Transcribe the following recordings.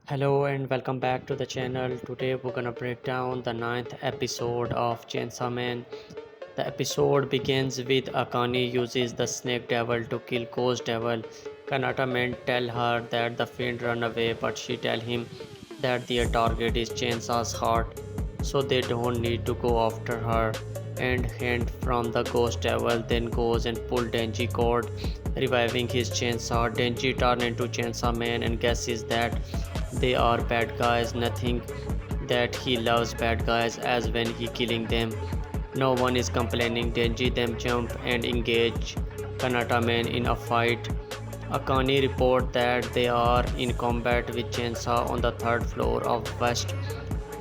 Hello and welcome back to the channel. Today we're gonna break down the ninth episode of Chainsaw Man. The episode begins with Akane uses the snake devil to kill Ghost Devil. Kanata Man tell her that the fiend run away, but she tell him that their target is Chainsaw's heart, so they don't need to go after her. And Hand from the Ghost Devil then goes and pull Denji cord, reviving his chainsaw. Denji turn into Chainsaw Man and guesses that they are bad guys. Nothing that he loves bad guys as when he killing them. No one is complaining. Denji them jump and engage Kanata Man in a fight. Akane report that they are in combat with Chainsaw on the third floor of West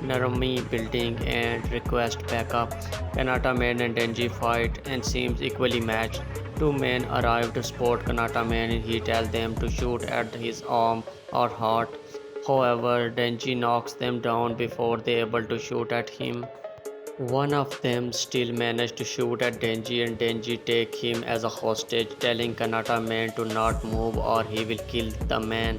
Narumi building and request backup. Kanata Man and Denji fight and seems equally matched. Two men arrive to support Kanata Man and he tells them to shoot at his arm or heart. However, Denji knocks them down before they are able to shoot at him. One of them still manages to shoot at Denji and Denji take him as a hostage, telling Kanata Man to not move or he will kill the man.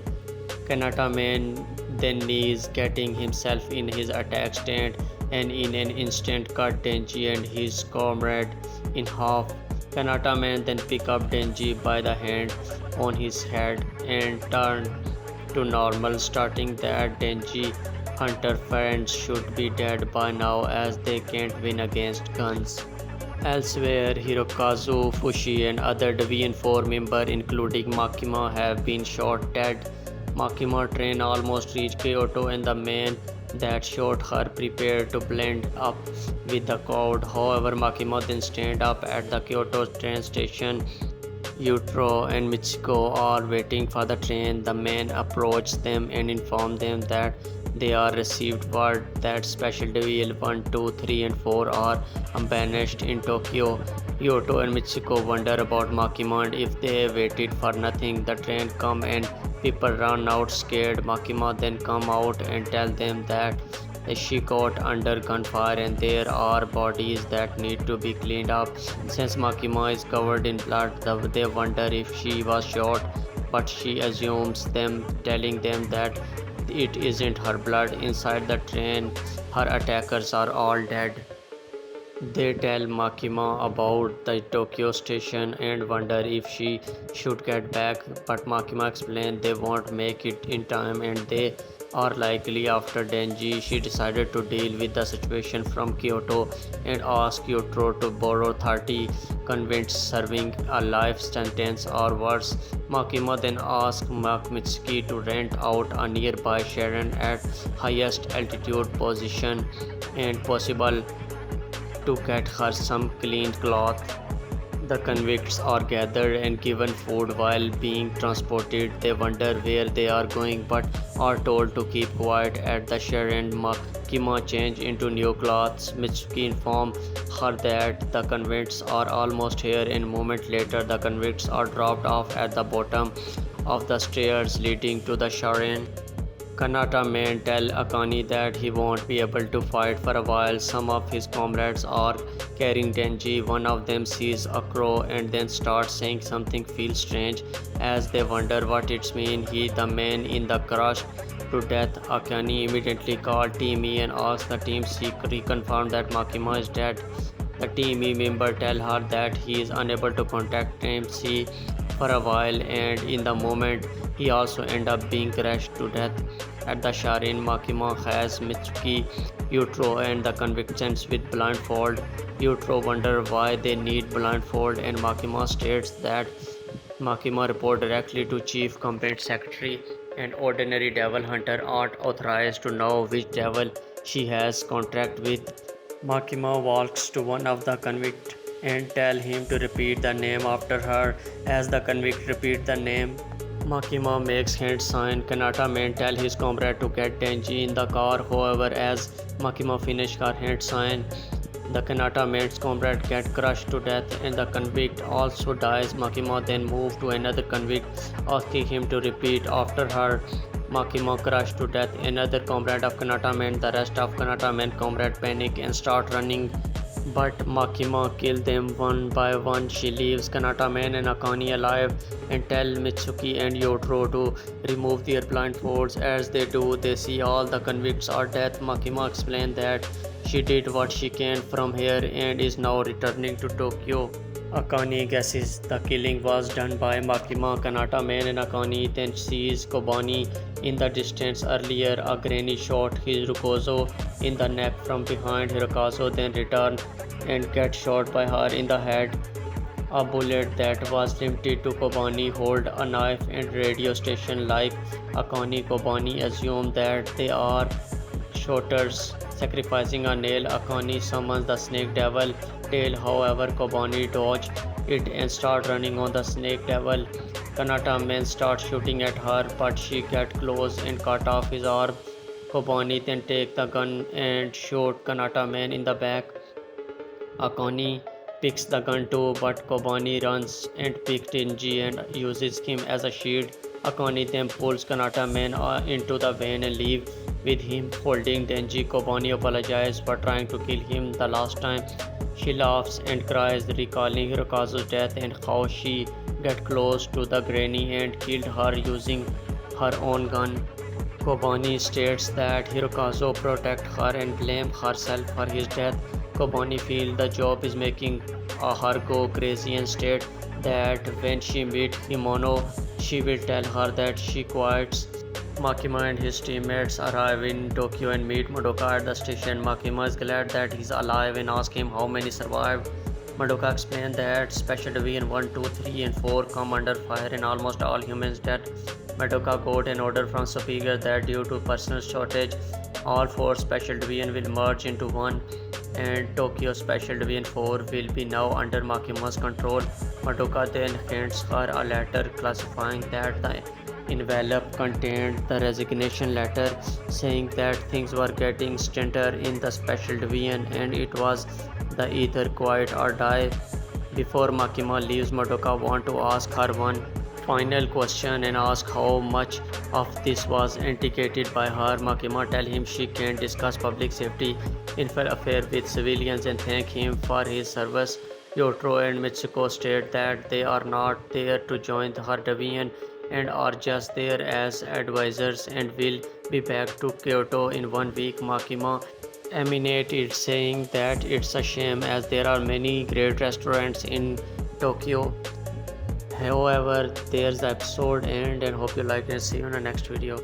Kanata Man then knees, getting himself in his attack stand and in an instant cut Denji and his comrade in half. Kanata Man then pick up Denji by the hand on his head and turn to normal, starting that Denji Hunter friends should be dead by now as they can't win against guns. Elsewhere, Hirokazu, Fushi and other Division 4 members including Makima have been shot dead. Makima train almost reached Kyoto and the man that shot her prepared to blend up with the crowd. However, Makima then stand up at the Kyoto train station. Yutro and Michiko are waiting for the train. The man approaches them and informs them that they are received word that Special Division 1, 2, 3 and 4 are banished in Tokyo. Yoto and Michiko wonder about Makima and if they waited for nothing. The train come and people run out scared. Makima then come out and tell them that she got under gunfire and there are bodies that need to be cleaned up. Since Makima is covered in blood, they wonder if she was shot, but she assumes them, telling them that it isn't her blood. Inside the train, her attackers are all dead. They tell Makima about the Tokyo station and wonder if she should get back, but Makima explains they won't make it in time and they are likely after Denji. She decided to deal with the situation from Kyoto and ask Yotaro to borrow 30 convicts serving a life sentence or worse. Makima then asks Mitsuki to rent out a nearby Sharon at highest altitude position and possible to get her some clean cloth. The convicts are gathered and given food while being transported. They wonder where they are going but are told to keep quiet at the Sharon. Makima change into new clothes. Mitsuki informs her that the convicts are almost here and a moment later the convicts are dropped off at the bottom of the stairs leading to the Sharon. Kanata Man tell Akane that he won't be able to fight for a while. Some of his comrades are carrying Denji. One of them sees a crow and then starts saying something feels strange as they wonder what it means. The man in the crushed to death. Akane immediately called Team E and asked the team to reconfirm that Makima is dead. The Team E member tell her that he is unable to contact Team C for a while and in the moment he also end up being crushed to death. At the Sharin, Makima has Mitsuki, Yutro and the convictions with blindfold. Yutro wonder why they need blindfold and Makima states that Makima report directly to Chief Combat Secretary and ordinary devil hunter aren't authorized to know which devil she has contract with. Makima walks to one of the convict and tell him to repeat the name after her. As the convict repeat the name, Makima makes hand sign. Kanata Man tell his comrade to get Denji in the car. However, as Makima finish her hand sign, the Kanata Man's comrade get crushed to death and the convict also dies. Makima then moves to another convict, asking him to repeat after her. Makima crushed to death another comrade of Kanata Man. The rest of Kanata Man comrade panic and start running But Makima kills them one by one. She leaves Kanata-man and Akane alive and tells Mitsuki and Yotaro to remove their blindfolds. As they do, they see all the convicts are dead. Makima explains that she did what she can from here and is now returning to Tokyo. Akane guesses the killing was done by Makima. Kanata-man and Akane then sees Kobani in the distance. Earlier, a granny shot Hirokazu in the neck from behind. Hirokazu then returned and gets shot by her in the head. A bullet that was limited to Kobani hold a knife and radio station like Akane. Kobani assume that they are shooters. Sacrificing a nail, Akane summons the snake devil tail. However, Kobani dodge it and start running on the snake devil. Kanata man starts shooting at her, but she gets close and cut off his arm. Kobani then take the gun and shoot Kanata man in the back. Akane picks the gun too, but Kobani runs and picks Tenji and uses him as a shield. Akane then pulls Kanata man into the van and leaves with him holding Denji. Kobani apologizes for trying to kill him the last time. She laughs and cries, recalling Hirokazu's death and how she got close to the granny and killed her using her own gun. Kobani states that Hirokazu protected her and blamed herself for his death. Kobani feels the job is making her go crazy and states that when she meets Himono, she will tell her that she quits. Makima and his teammates arrive in Tokyo and meet Madoka at the station. Makima is glad that he's alive and asks him how many survived. Madoka explains that Special Division 1, 2, 3 and 4 come under fire and almost all humans dead. Madoka got an order from superior that due to personnel shortage, all 4 Special Division will merge into one and Tokyo Special Division 4 will be now under Makima's control. Madoka then hands her a letter classifying that the envelope contained the resignation letter saying that things were getting stinter in the Special Division and it was the either quiet or die. Before Makima leaves, Madoka wants to ask her one final question and ask how much of this was indicated by her. Makima tells him she can discuss public safety affair with civilians and thank him for his service. Yotaro and Mitsuko state that they are not there to join her division and are just there as advisors and will be back to Kyoto in 1 week. Makima emanates it saying that it's a shame as there are many great restaurants in Tokyo. However, there's the episode end and hope you like it. See you in the next video.